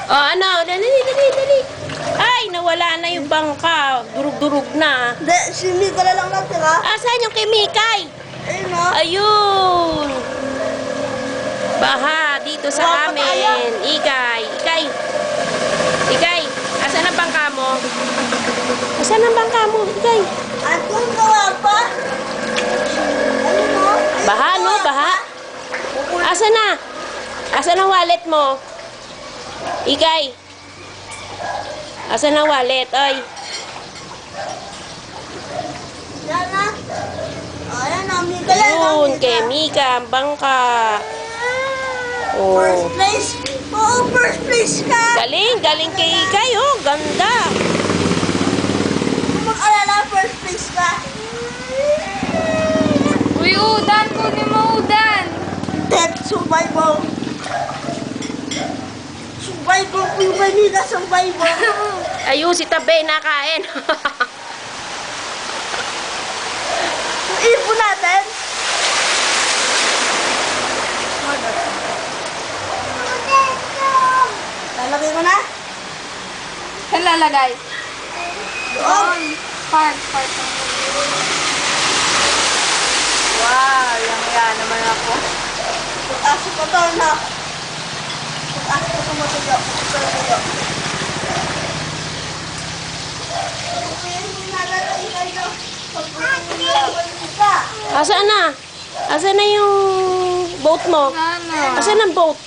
Oh, ano? Dali, dali, dali. Ay, nawala na yung bangka. Durug-durug na. Hindi, si Mika na lang natira. Asan yung kay Mikay? Ayun o. Ayun. Baha dito sa amin. Ikay. Ikay. Ikay. Asan ang bangka mo? Asan ang bangka mo? Ikay. Atong gawa pa. Ayun o. Baha, no? Baha. Asan na? Asan ang wallet mo? Ikay. Asan ang wallet? Ay. Yan na. Ayan na, Mika yan. Yun, kay Mika, ang bangka. Oh. First place. Oo, first place ka. Galing, galing kay Ikay, oh. Ganda. Kung mag-alala, first place ka. Uy, udan! Kunin mo udan! Death survival. Survival po yung Manila, survival. Ayun, si Tabe, nakain. Ipo natin. Lalagay mo na? Saan lalagay? Doon. Part. Wow, yang naman ako. Pag-aso ko to na. Pag-aso ko tumatuyo. Tumatuyo. Asan na? Asan na yung boat mo? Ano? Asan ang boat?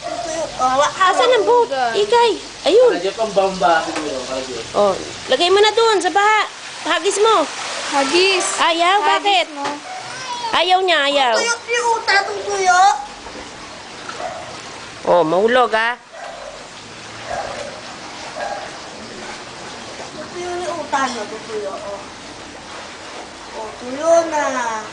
Asan ang boat? Ikay. Ayun. Kaya pang bamba siguro, kaya. Oh, lagay mo na doon sa baha. Hagis mo. Hagis. Ayaw, bakit? Hagis mo. Ayaw niya, ayaw. Tuyo, tuyo, tatong tuyo. Oh, mahulog ah. Tuyo ni utan, tuyo. Oh, tuyo na.